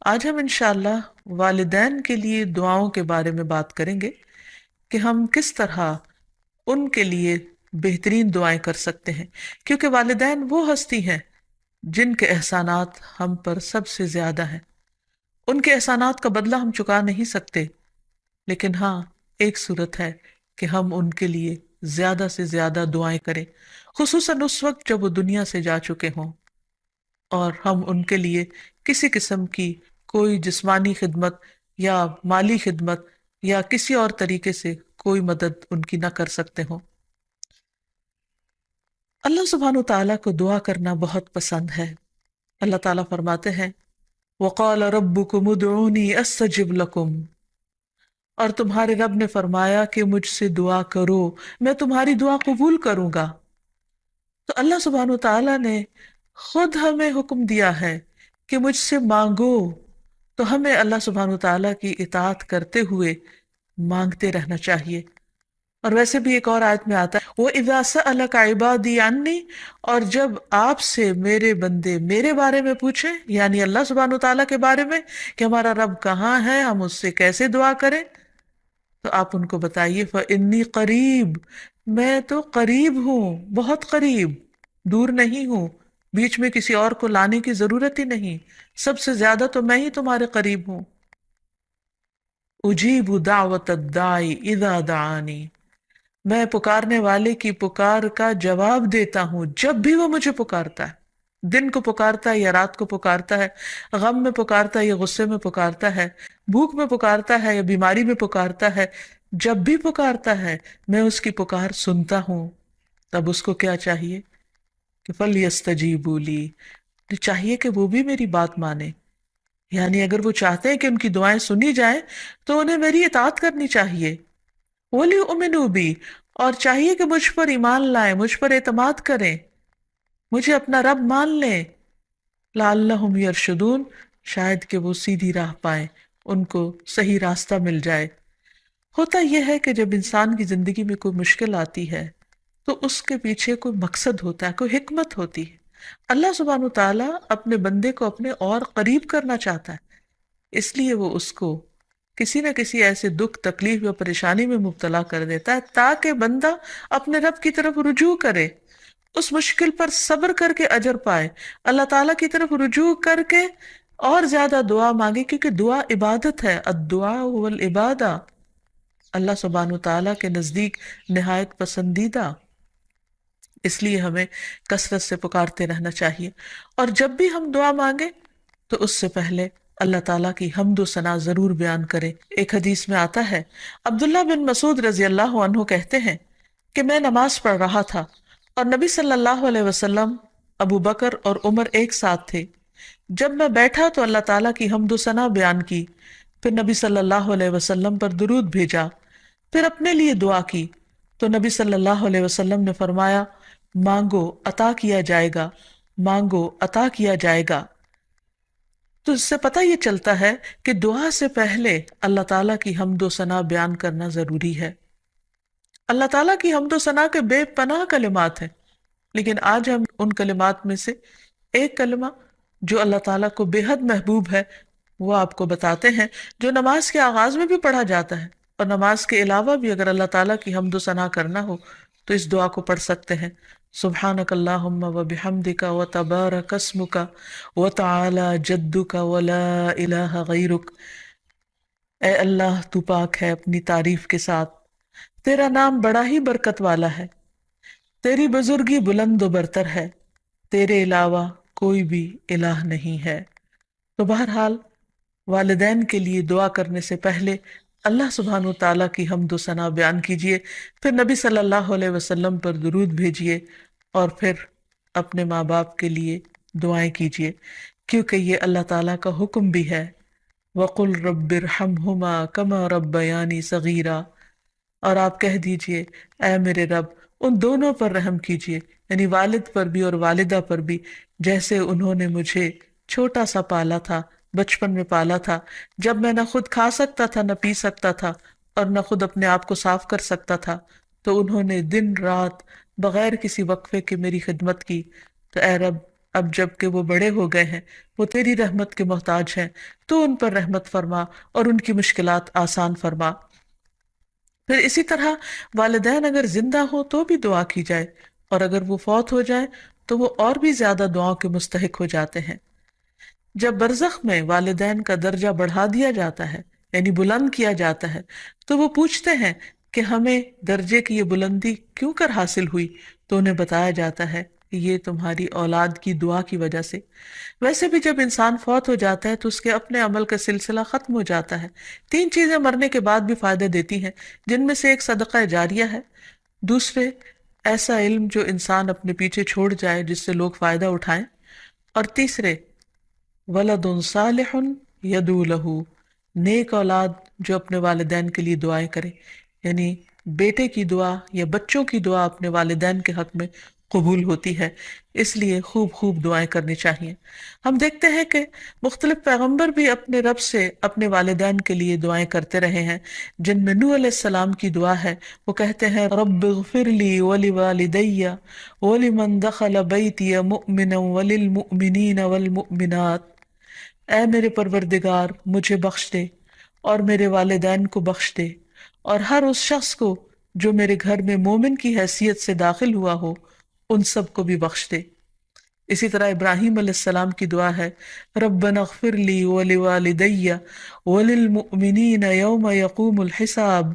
آج ہم انشاءاللہ والدین کے لیے دعاؤں کے بارے میں بات کریں گے کہ ہم کس طرح ان کے لیے بہترین دعائیں کر سکتے ہیں، کیونکہ والدین وہ ہستی ہیں جن کے احسانات ہم پر سب سے زیادہ ہیں۔ ان کے احسانات کا بدلہ ہم چکا نہیں سکتے، لیکن ہاں، ایک صورت ہے کہ ہم ان کے لیے زیادہ سے زیادہ دعائیں کریں، خصوصاً اس وقت جب وہ دنیا سے جا چکے ہوں اور ہم ان کے لیے کسی قسم کی کوئی جسمانی خدمت یا مالی خدمت یا کسی اور طریقے سے کوئی مدد ان کی نہ کر سکتے ہوں۔ اللہ سبحانہ تعالیٰ کو دعا کرنا بہت پسند ہے۔ اللہ تعالیٰ فرماتے ہیں وَقَالَ رَبُّكُمُ ادْعُونِي أَسْتَجِبْ لَكُمْ، اور تمہارے رب نے فرمایا کہ مجھ سے دعا کرو، میں تمہاری دعا قبول کروں گا۔ تو اللہ سبحانہ تعالیٰ نے خود ہمیں حکم دیا ہے کہ مجھ سے مانگو، تو ہمیں اللہ سبحانہ تعالیٰ کی اطاعت کرتے ہوئے مانگتے رہنا چاہیے۔ اور ویسے بھی ایک اور آیت میں آتا ہے وَإِذَا سَأَلَكَ عِبَادِي عَنِّي، اور جب آپ سے میرے بندے میرے بارے میں پوچھیں، یعنی اللہ سبحانہ تعالیٰ کے بارے میں کہ ہمارا رب کہاں ہے، ہم اس سے کیسے دعا کریں، تو آپ ان کو بتائیے فَإِنِّي قریب، میں تو قریب ہوں، بہت قریب، دور نہیں ہوں، بیچ میں کسی اور کو لانے کی ضرورت ہی نہیں، سب سے زیادہ تو میں ہی تمہارے قریب ہوں۔ اجیب دعوت الداعی اذا دعانی، میں پکارنے والے کی پکار کا جواب دیتا ہوں جب بھی وہ مجھے پکارتا ہے، دن کو پکارتا ہے یا رات کو پکارتا ہے، غم میں پکارتا ہے یا غصے میں پکارتا ہے، بھوک میں پکارتا ہے یا بیماری میں پکارتا ہے، جب بھی پکارتا ہے میں اس کی پکار سنتا ہوں۔ تب اس کو کیا چاہیے کہ فَلْيَسْتَجِيبُوا لِي، چاہیے کہ وہ بھی میری بات مانے، یعنی اگر وہ چاہتے ہیں کہ ان کی دعائیں سنی جائیں تو انہیں میری اطاعت کرنی چاہیے۔ وَلْيُؤْمِنُوا بِي، اور چاہیے کہ مجھ پر ایمان لائیں، مجھ پر اعتماد کریں، مجھے اپنا رب مان لیں، لعلہم یرشدون، شاید کہ وہ سیدھی راہ پائیں، ان کو صحیح راستہ مل جائے۔ ہوتا یہ ہے کہ جب انسان کی زندگی میں کوئی مشکل آتی ہے تو اس کے پیچھے کوئی مقصد ہوتا ہے، کوئی حکمت ہوتی ہے۔ اللہ سبحانہ تعالیٰ اپنے بندے کو اپنے اور قریب کرنا چاہتا ہے، اس لیے وہ اس کو کسی نہ کسی ایسے دکھ، تکلیف یا پریشانی میں مبتلا کر دیتا ہے تاکہ بندہ اپنے رب کی طرف رجوع کرے، اس مشکل پر صبر کر کے اجر پائے، اللہ تعالیٰ کی طرف رجوع کر کے اور زیادہ دعا مانگے، کیونکہ دعا عبادت ہے، الدعاء هو العبادہ، اللہ سبحانہ تعالیٰ کے نزدیک نہایت پسندیدہ، اس لیے ہمیں کثرت سے پکارتے رہنا چاہیے۔ اور جب بھی ہم دعا مانگیں تو اس سے پہلے اللہ تعالیٰ کی حمد و ثنا ضرور بیان کریں۔ ایک حدیث میں آتا ہے عبداللہ بن مسعود رضی اللہ عنہ کہتے ہیں کہ میں نماز پڑھ رہا تھا اور نبی صلی اللہ علیہ وسلم، ابو بکر اور عمر ایک ساتھ تھے۔ جب میں بیٹھا تو اللہ تعالیٰ کی حمد و ثنا بیان کی، پھر نبی صلی اللہ علیہ وسلم پر درود بھیجا، پھر اپنے لیے دعا کی، تو نبی صلی اللہ علیہ وسلم نے فرمایا مانگو عطا کیا جائے گا، مانگو عطا کیا جائے گا۔ تو اس سے پتہ یہ چلتا ہے کہ دعا سے پہلے اللہ تعالیٰ کی حمد و ثنا بیان کرنا ضروری ہے۔ اللہ تعالیٰ کی حمد و ثنا کے بے پناہ کلمات ہیں، لیکن آج ہم ان کلمات میں سے ایک کلمہ جو اللہ تعالیٰ کو بے حد محبوب ہے وہ آپ کو بتاتے ہیں، جو نماز کے آغاز میں بھی پڑھا جاتا ہے، اور نماز کے علاوہ بھی اگر اللہ تعالیٰ کی حمد و ثنا کرنا ہو تو اس دعا کو پڑھ سکتے ہیں۔ سبحانک اللہم وبحمدک وتبارک اسمک وتعالی جدک ولا الہ غیرک، اے اللہ تو پاک ہے اپنی تعریف کے ساتھ، تیرا نام بڑا ہی برکت والا ہے، تیری بزرگی بلند و برتر ہے، تیرے علاوہ کوئی بھی الہ نہیں ہے۔ تو بہرحال والدین کے لیے دعا کرنے سے پہلے اللہ سبحانہ تعالیٰ کی حمد و ثنا بیان کیجیے، پھر نبی صلی اللہ علیہ وسلم پر درود بھیجیے، اور پھر اپنے ماں باپ کے لیے دعائیں کیجیے، کیونکہ یہ اللہ تعالیٰ کا حکم بھی ہے وَقُلْ رَبِّ ارْحَمْهُمَا كَمَا رَبَّيَانِي صَغِيرًا، اور آپ کہہ دیجئے اے میرے رب ان دونوں پر رحم کیجیے، یعنی والد پر بھی اور والدہ پر بھی، جیسے انہوں نے مجھے چھوٹا سا پالا تھا، بچپن میں پالا تھا، جب میں نہ خود کھا سکتا تھا نہ پی سکتا تھا اور نہ خود اپنے آپ کو صاف کر سکتا تھا، تو انہوں نے دن رات بغیر کسی وقفے کے میری خدمت کی۔ تو اے رب اب جب کہ وہ بڑے ہو گئے ہیں، وہ تیری رحمت کے محتاج ہیں، تو ان پر رحمت فرما اور ان کی مشکلات آسان فرما۔ پھر اسی طرح والدین اگر زندہ ہوں تو بھی دعا کی جائے، اور اگر وہ فوت ہو جائیں تو وہ اور بھی زیادہ دعاؤں کے مستحق ہو جاتے ہیں۔ جب برزخ میں والدین کا درجہ بڑھا دیا جاتا ہے، یعنی بلند کیا جاتا ہے، تو وہ پوچھتے ہیں کہ ہمیں درجے کی یہ بلندی کیوں کر حاصل ہوئی؟ تو انہیں بتایا جاتا ہے کہ یہ تمہاری اولاد کی دعا کی وجہ سے۔ ویسے بھی جب انسان فوت ہو جاتا ہے تو اس کے اپنے عمل کا سلسلہ ختم ہو جاتا ہے۔ تین چیزیں مرنے کے بعد بھی فائدہ دیتی ہیں، جن میں سے ایک صدقہ جاریہ ہے، دوسرے ایسا علم جو انسان اپنے پیچھے چھوڑ جائے جس سے لوگ فائدہ اٹھائیں، اور تیسرے ولد صالح یدعو لہ، نیک اولاد جو اپنے والدین کے لیے دعائیں کرے، یعنی بیٹے کی دعا یا بچوں کی دعا اپنے والدین کے حق میں قبول ہوتی ہے، اس لیے خوب خوب دعائیں کرنی چاہیے۔ ہم دیکھتے ہیں کہ مختلف پیغمبر بھی اپنے رب سے اپنے والدین کے لیے دعائیں کرتے رہے ہیں، جن میں نوح علیہ السلام کی دعا ہے۔ وہ کہتے ہیں رب اغفر لی ولوالدی ولمن دخل بیتی مؤمنا وللمؤمنین والمؤمنات، اے میرے پروردگار مجھے بخش دے اور میرے والدین کو بخش دے، اور ہر اس شخص کو جو میرے گھر میں مومن کی حیثیت سے داخل ہوا ہو، ان سب کو بھی بخش دے۔ اسی طرح ابراہیم علیہ السلام کی دعا ہے ربنا اغفر لی ولوالدی وللمؤمنین یوم یقوم الحساب،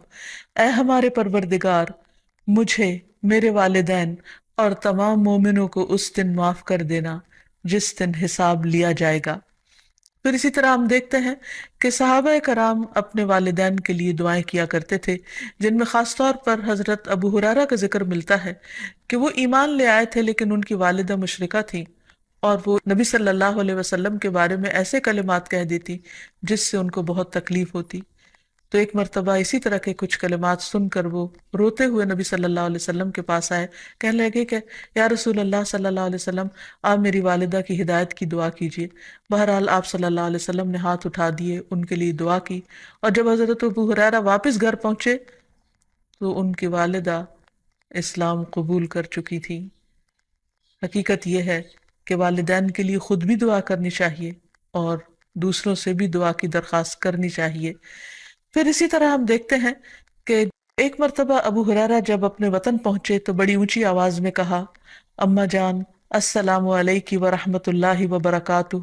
اے ہمارے پروردگار مجھے، میرے والدین اور تمام مومنوں کو اس دن معاف کر دینا جس دن حساب لیا جائے گا۔ پھر اسی طرح ہم دیکھتے ہیں کہ صحابہ کرام اپنے والدین کے لیے دعائیں کیا کرتے تھے، جن میں خاص طور پر حضرت ابو ہریرہ کا ذکر ملتا ہے کہ وہ ایمان لے آئے تھے لیکن ان کی والدہ مشرکہ تھی، اور وہ نبی صلی اللہ علیہ وسلم کے بارے میں ایسے کلمات کہہ دیتی جس سے ان کو بہت تکلیف ہوتی۔ تو ایک مرتبہ اسی طرح کے کچھ کلمات سن کر وہ روتے ہوئے نبی صلی اللہ علیہ وسلم کے پاس آئے، کہنے لگے کہ یا رسول اللہ صلی اللہ علیہ وسلم، آپ میری والدہ کی ہدایت کی دعا کیجیے۔ بہرحال آپ صلی اللہ علیہ وسلم نے ہاتھ اٹھا دیے، ان کے لیے دعا کی، اور جب حضرت ابو ہریرہ واپس گھر پہنچے تو ان کی والدہ اسلام قبول کر چکی تھی۔ حقیقت یہ ہے کہ والدین کے لیے خود بھی دعا کرنی چاہیے اور دوسروں سے بھی دعا کی درخواست کرنی چاہیے۔ پھر اسی طرح ہم دیکھتے ہیں کہ ایک مرتبہ ابو ہریرہ جب اپنے وطن پہنچے تو بڑی اونچی آواز میں کہا اماں جان السلام علیکی ورحمۃ اللہ وبرکاتہ۔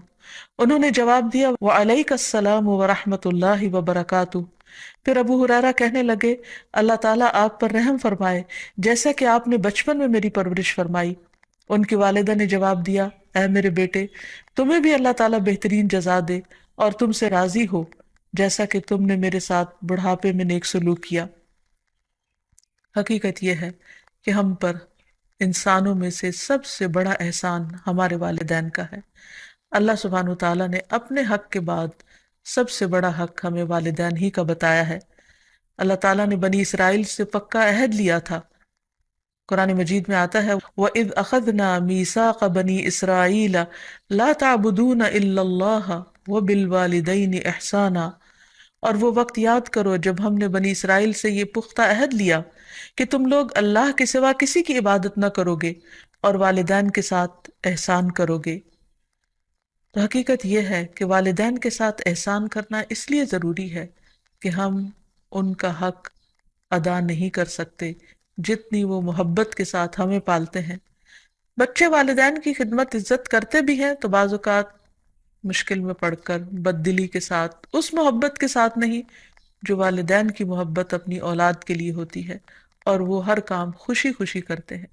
انہوں نے جواب دیا وعلیک السلام ورحمۃ اللہ وبرکاتہ۔ پھر ابو ہریرہ کہنے لگے اللہ تعالیٰ آپ پر رحم فرمائے جیسا کہ آپ نے بچپن میں میری پرورش فرمائی۔ ان کی والدہ نے جواب دیا اے میرے بیٹے، تمہیں بھی اللہ تعالیٰ بہترین جزا دے اور تم سے راضی ہو جیسا کہ تم نے میرے ساتھ بڑھاپے میں نیک سلوک کیا۔ حقیقت یہ ہے کہ ہم پر انسانوں میں سے سب سے بڑا احسان ہمارے والدین کا ہے۔ اللہ سبحانہ وتعالیٰ نے اپنے حق کے بعد سب سے بڑا حق ہمیں والدین ہی کا بتایا ہے۔ اللہ تعالیٰ نے بنی اسرائیل سے پکا عہد لیا تھا۔ قرآن مجید میں آتا ہے وَإِذْ أَخَذْنَا مِيثَاقَ بَنِي إِسْرَائِيلَ لَا تَعْبُدُونَ إِلَّا اللَّهَ وَبِالْوَالِدَيْنِ إِحْسَانًا، اور وہ وقت یاد کرو جب ہم نے بنی اسرائیل سے یہ پختہ عہد لیا کہ تم لوگ اللہ کے سوا کسی کی عبادت نہ کرو گے اور والدین کے ساتھ احسان کرو گے۔ تو حقیقت یہ ہے کہ والدین کے ساتھ احسان کرنا اس لیے ضروری ہے کہ ہم ان کا حق ادا نہیں کر سکتے جتنی وہ محبت کے ساتھ ہمیں پالتے ہیں۔ بچے والدین کی خدمت عزت کرتے بھی ہیں تو بعض اوقات مشکل میں پڑ کر بد دلی کے ساتھ، اس محبت کے ساتھ نہیں جو والدین کی محبت اپنی اولاد کے لیے ہوتی ہے، اور وہ ہر کام خوشی خوشی کرتے ہیں۔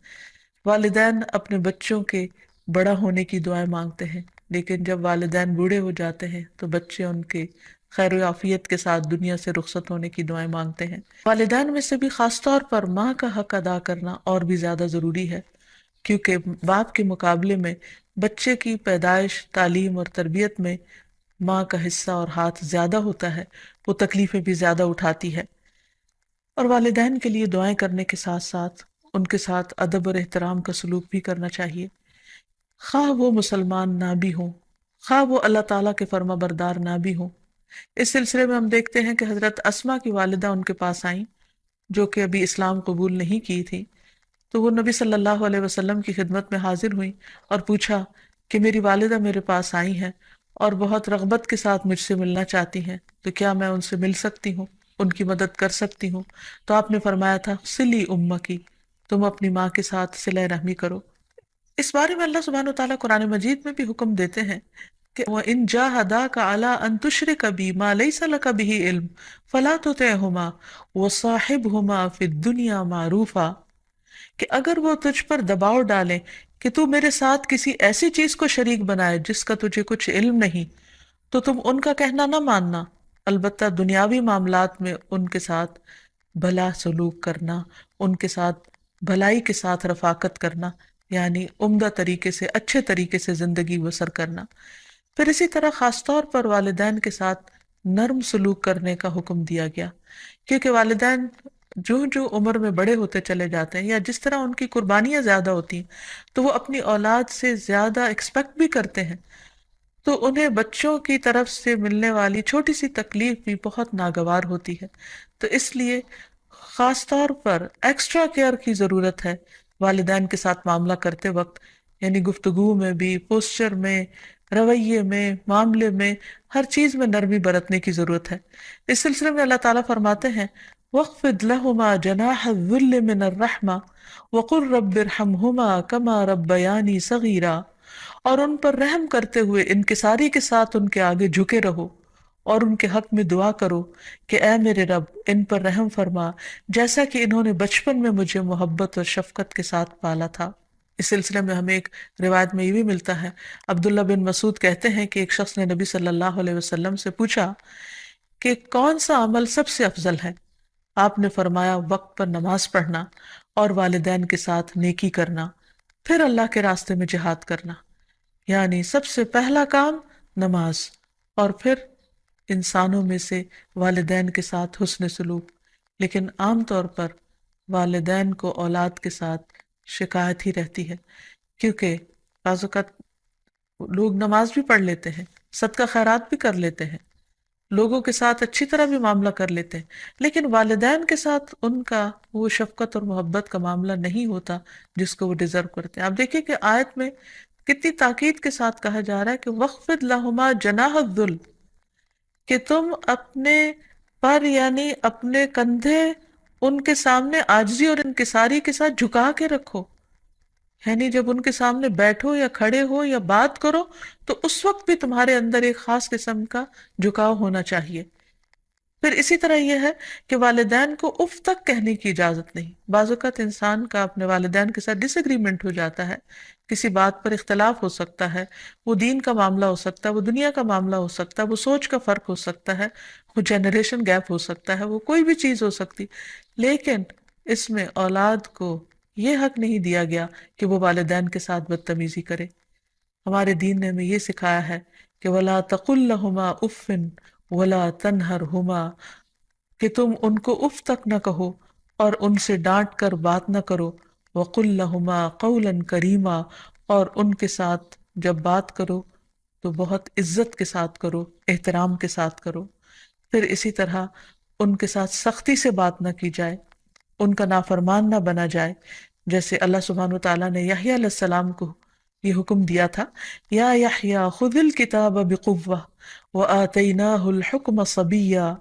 والدین اپنے بچوں کے بڑا ہونے کی دعائیں مانگتے ہیں، لیکن جب والدین بوڑھے ہو جاتے ہیں تو بچے ان کے خیر و عافیت کے ساتھ دنیا سے رخصت ہونے کی دعائیں مانگتے ہیں۔ والدین میں سے بھی خاص طور پر ماں کا حق ادا کرنا اور بھی زیادہ ضروری ہے، کیونکہ باپ کے مقابلے میں بچے کی پیدائش، تعلیم اور تربیت میں ماں کا حصہ اور ہاتھ زیادہ ہوتا ہے، وہ تکلیفیں بھی زیادہ اٹھاتی ہے۔ اور والدین کے لیے دعائیں کرنے کے ساتھ ساتھ ان کے ساتھ ادب اور احترام کا سلوک بھی کرنا چاہیے، خواہ وہ مسلمان نہ بھی ہوں، خواہ وہ اللہ تعالیٰ کے فرما بردار نہ بھی ہوں۔ اس سلسلے میں ہم دیکھتے ہیں کہ حضرت اسما کی والدہ ان کے پاس آئیں جو کہ ابھی اسلام قبول نہیں کی تھی، تو وہ نبی صلی اللہ علیہ وسلم کی خدمت میں حاضر ہوئیں اور پوچھا کہ میری والدہ میرے پاس آئی ہیں اور بہت رغبت کے ساتھ مجھ سے ملنا چاہتی ہیں، تو کیا میں ان سے مل سکتی ہوں، ان کی مدد کر سکتی ہوں؟ تو آپ نے فرمایا تھا سلی امکی، تم اپنی ماں کے ساتھ صلہ رحمی کرو۔ اس بارے میں اللہ سبحانہ وتعالیٰ قرآن مجید میں بھی حکم دیتے ہیں کہ وَإِن جَاهَدَاكَ عَلَىٰ أَن تُشْرِكَ بِي مَا لَيْسَ لَكَ بِهِ عِلْمٌ فَلَا تُطِعْهُمَا وَصَاحِبْهُمَا فِي الدُّنْيَا مَعْرُوفًا، کہ اگر وہ تجھ پر دباؤ ڈالیں کہ تو میرے ساتھ کسی ایسی چیز کو شریک بنائے جس کا تجھے کچھ علم نہیں، تو تم ان کا کہنا نہ ماننا، البتہ دنیاوی معاملات میں ان کے ساتھ بھلا سلوک کرنا، ان کے ساتھ بھلائی کے ساتھ رفاقت کرنا، یعنی عمدہ طریقے سے، اچھے طریقے سے زندگی بسر کرنا۔ پھر اسی طرح خاص طور پر والدین کے ساتھ نرم سلوک کرنے کا حکم دیا گیا، کیونکہ والدین جو جو عمر میں بڑے ہوتے چلے جاتے ہیں یا جس طرح ان کی قربانیاں زیادہ ہوتی ہیں تو وہ اپنی اولاد سے زیادہ ایکسپیکٹ بھی کرتے ہیں، تو انہیں بچوں کی طرف سے ملنے والی چھوٹی سی تکلیف بھی بہت ناگوار ہوتی ہے۔ تو اس لیے خاص طور پر ایکسٹرا کیئر کی ضرورت ہے والدین کے ساتھ معاملہ کرتے وقت، یعنی گفتگو میں بھی، پوسچر میں، رویے میں، معاملے میں، ہر چیز میں نرمی برتنے کی ضرورت ہے۔ اس سلسلے میں اللہ تعالیٰ فرماتے ہیں وَاخْفِضْ لَهُمَا جَنَاحَ الذُّلِّ مِنَ الرَّحْمَةِ وَقُلْ رَبِّ ارْحَمْهُمَا كَمَا رَبَّيَانِي صَغِيرًا، اور ان پر رحم کرتے ہوئے انکساری کے ساتھ ان کے آگے جھکے رہو اور ان کے حق میں دعا کرو کہ اے میرے رب ان پر رحم فرما جیسا کہ انہوں نے بچپن میں مجھے محبت اور شفقت کے ساتھ پالا تھا۔ اس سلسلے میں ہمیں ایک روایت میں یہ بھی ملتا ہے، عبداللہ بن مسعود کہتے ہیں کہ ایک شخص نے نبی صلی اللہ علیہ وسلم سے پوچھا کہ کون سا عمل سب سے افضل ہے؟ آپ نے فرمایا وقت پر نماز پڑھنا اور والدین کے ساتھ نیکی کرنا، پھر اللہ کے راستے میں جہاد کرنا، یعنی سب سے پہلا کام نماز، اور پھر انسانوں میں سے والدین کے ساتھ حسن سلوک۔ لیکن عام طور پر والدین کو اولاد کے ساتھ شکایت ہی رہتی ہے، کیونکہ بعض اوقات لوگ نماز بھی پڑھ لیتے ہیں، صدقہ خیرات بھی کر لیتے ہیں، لوگوں کے ساتھ اچھی طرح بھی معاملہ کر لیتے ہیں، لیکن والدین کے ساتھ ان کا وہ شفقت اور محبت کا معاملہ نہیں ہوتا جس کو وہ ڈیزرو کرتے ہیں۔ آپ دیکھیں کہ آیت میں کتنی تاکید کے ساتھ کہا جا رہا ہے کہ وَاخْفِضْ لَهُمَا جَنَاحَ الذُّلِّ، کہ تم اپنے پر یعنی اپنے کندھے ان کے سامنے عاجزی اور انکساری کے ساتھ جھکا کے رکھو، یعنی جب ان کے سامنے بیٹھو یا کھڑے ہو یا بات کرو تو اس وقت بھی تمہارے اندر ایک خاص قسم کا جھکاؤ ہونا چاہیے۔ پھر اسی طرح یہ ہے کہ والدین کو اف تک کہنے کی اجازت نہیں۔ بعض اوقات انسان کا اپنے والدین کے ساتھ ڈس ایگریمنٹ ہو جاتا ہے، کسی بات پر اختلاف ہو سکتا ہے، وہ دین کا معاملہ ہو سکتا ہے، وہ دنیا کا معاملہ ہو سکتا ہے، وہ سوچ کا فرق ہو سکتا ہے، وہ جنریشن گیپ ہو سکتا ہے، وہ کوئی بھی چیز ہو سکتی، لیکن اس میں اولاد کو یہ حق نہیں دیا گیا کہ وہ والدین کے ساتھ بدتمیزی کرے۔ ہمارے دین نے ہمیں یہ سکھایا ہے کہ وَلَا تَقُلْ لَهُمَا أُفٍّ وَلَا تَنْهَرْهُمَا، کہ تم ان کو اف تک نہ کہو اور ان سے ڈانٹ کر بات نہ کرو، وَقُلْ لَهُمَا قَوْلًا كَرِيمًا، اور ان کے ساتھ جب بات کرو تو بہت عزت کے ساتھ کرو، احترام کے ساتھ کرو۔ پھر اسی طرح ان کے ساتھ سختی سے بات نہ کی جائے، ان کا نافرمان نہ بنا جائے، جیسے اللہ سبحانہ وتعالیٰ نے یحییٰ علیہ السلام کو یہ حکم دیا تھا یا یحییٰ خذ الکتاب بقوہ وآتیناہ الحکم صبیا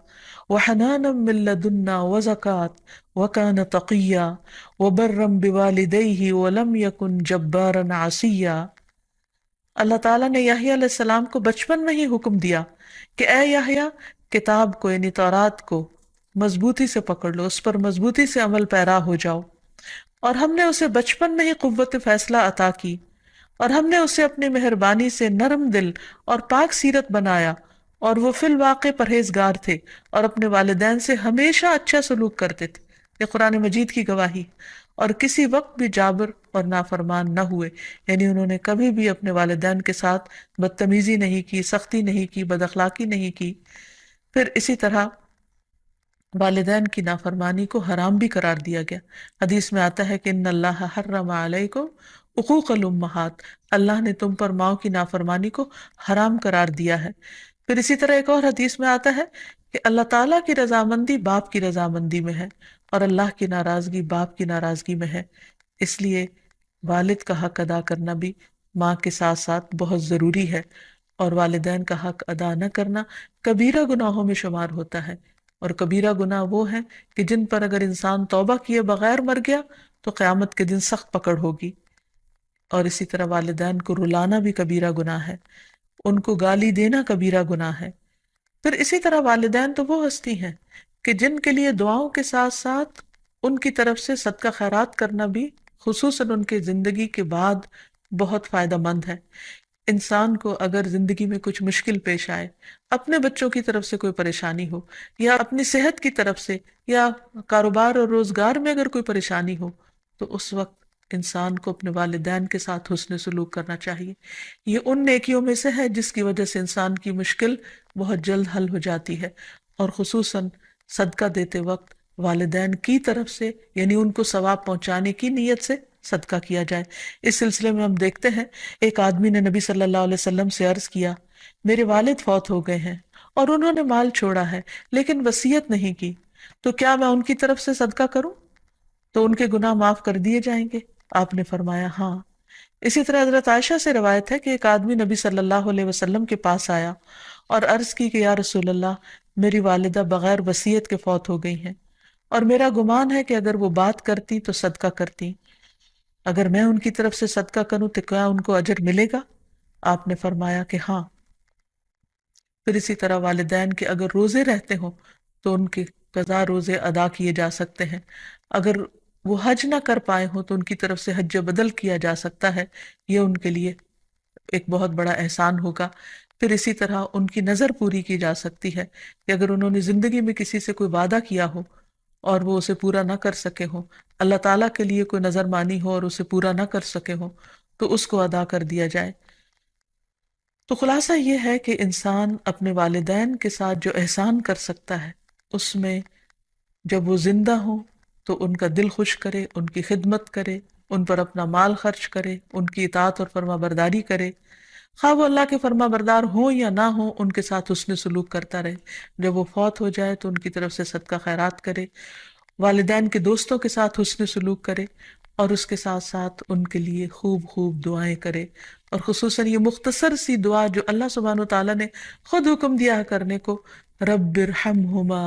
وحنانا من لدنا وزکاة وکان تقیا وبرا بوالدیہ ولم یکن جبارا عصیا۔ اللہ تعالیٰ نے یحییٰ علیہ السلام کو بچپن میں ہی حکم دیا کہ اے یحییٰ، کتاب کو یعنی تورات کو مضبوطی سے پکڑ لو، اس پر مضبوطی سے عمل پیرا ہو جاؤ، اور ہم نے اسے بچپن میں ہی قوت فیصلہ عطا کی، اور ہم نے اسے اپنی مہربانی سے نرم دل اور پاک سیرت بنایا، اور وہ فی الواقع پرہیزگار تھے اور اپنے والدین سے ہمیشہ اچھا سلوک کرتے تھے۔ یہ قرآن مجید کی گواہی، اور کسی وقت بھی جابر اور نافرمان نہ ہوئے، یعنی انہوں نے کبھی بھی اپنے والدین کے ساتھ بدتمیزی نہیں کی، سختی نہیں کی، بد اخلاقی نہیں کی۔ پھر اسی طرح والدین کی نافرمانی کو حرام بھی قرار دیا گیا۔ حدیث میں آتا ہے کہ ان اللہ حرم علیکم حقوق الامہات، اللہ نے تم پر ماؤں کی نافرمانی کو حرام قرار دیا ہے۔ پھر اسی طرح ایک اور حدیث میں آتا ہے کہ اللہ تعالیٰ کی رضامندی باپ کی رضامندی میں ہے، اور اللہ کی ناراضگی باپ کی ناراضگی میں ہے، اس لیے والد کا حق ادا کرنا بھی ماں کے ساتھ ساتھ بہت ضروری ہے، اور والدین کا حق ادا نہ کرنا کبیرہ گناہوں میں شمار ہوتا ہے۔ اور کبیرہ گناہ وہ ہیں کہ جن پر اگر انسان توبہ کیے بغیر مر گیا تو قیامت کے دن سخت پکڑ ہوگی۔ اور اسی طرح والدین کو رلانا بھی کبیرہ گناہ ہے، ان کو گالی دینا کبیرہ گناہ ہے۔ پھر اسی طرح والدین تو وہ ہستی ہیں کہ جن کے لیے دعاؤں کے ساتھ ساتھ ان کی طرف سے صدقہ خیرات کرنا بھی خصوصاً ان کے زندگی کے بعد بہت فائدہ مند ہے۔ انسان کو اگر زندگی میں کچھ مشکل پیش آئے، اپنے بچوں کی طرف سے کوئی پریشانی ہو، یا اپنی صحت کی طرف سے، یا کاروبار اور روزگار میں اگر کوئی پریشانی ہو، تو اس وقت انسان کو اپنے والدین کے ساتھ حسن سلوک کرنا چاہیے۔ یہ ان نیکیوں میں سے ہے جس کی وجہ سے انسان کی مشکل بہت جلد حل ہو جاتی ہے، اور خصوصاً صدقہ دیتے وقت والدین کی طرف سے، یعنی ان کو ثواب پہنچانے کی نیت سے صدقہ کیا جائے۔ اس سلسلے میں ہم دیکھتے ہیں ایک آدمی نے نبی صلی اللہ علیہ وسلم سے عرض کیا، میرے والد فوت ہو گئے ہیں اور انہوں نے مال چھوڑا ہے لیکن وصیت نہیں کی، تو کیا میں ان کی طرف سے صدقہ کروں تو ان کے گناہ معاف کر دیے جائیں گے؟ آپ نے فرمایا ہاں۔ اسی طرح حضرت عائشہ سے روایت ہے کہ ایک آدمی نبی صلی اللہ علیہ وسلم کے پاس آیا اور عرض کی کہ یا رسول اللہ، میری والدہ بغیر وصیت کے فوت ہو گئی ہیں، اور میرا گمان ہے کہ اگر وہ بات کرتی تو صدقہ کرتی، اگر میں ان کی طرف سے صدقہ کروں تو کیا ان کو اجر ملے گا؟ آپ نے فرمایا کہ ہاں۔ پھر اسی طرح والدین کے اگر روزے رہتے ہوں تو ان کے قضا روزے ادا کیے جا سکتے ہیں، اگر وہ حج نہ کر پائے ہوں تو ان کی طرف سے حج بدل کیا جا سکتا ہے، یہ ان کے لیے ایک بہت بڑا احسان ہوگا۔ پھر اسی طرح ان کی نظر پوری کی جا سکتی ہے کہ اگر انہوں نے زندگی میں کسی سے کوئی وعدہ کیا ہو اور وہ اسے پورا نہ کر سکے ہوں، اللہ تعالیٰ کے لیے کوئی نظر مانی ہو اور اسے پورا نہ کر سکے ہوں، تو اس کو ادا کر دیا جائے۔ تو خلاصہ یہ ہے کہ انسان اپنے والدین کے ساتھ جو احسان کر سکتا ہے، اس میں جب وہ زندہ ہوں تو ان کا دل خوش کرے، ان کی خدمت کرے، ان پر اپنا مال خرچ کرے، ان کی اطاعت اور فرما برداری کرے، خواہ وہ اللہ کے فرما بردار ہوں یا نہ ہوں، ان کے ساتھ حسن سلوک کرتا رہے۔ جب وہ فوت ہو جائے تو ان کی طرف سے صدقہ خیرات کرے، والدین کے دوستوں کے ساتھ حسن سلوک کرے، اور اس کے ساتھ ساتھ ان کے لیے خوب خوب دعائیں کرے۔ اور خصوصاً یہ مختصر سی دعا جو اللہ سبحانہ وتعالیٰ نے خود حکم دیا ہے کرنے کو، رب ارحمہما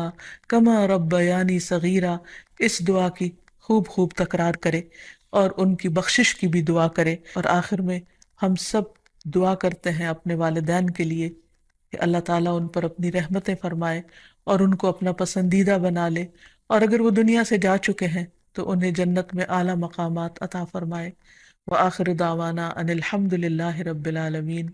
کما ربیانی صغیرا، اس دعا کی خوب خوب تکرار کرے اور ان کی بخشش کی بھی دعا کرے۔ اور آخر میں ہم سب دعا کرتے ہیں اپنے والدین کے لیے کہ اللہ تعالیٰ ان پر اپنی رحمتیں فرمائے اور ان کو اپنا پسندیدہ بنا لے، اور اگر وہ دنیا سے جا چکے ہیں تو انہیں جنت میں اعلیٰ مقامات عطا فرمائے۔ وآخر دعوانا ان الحمد للہ رب العالمین۔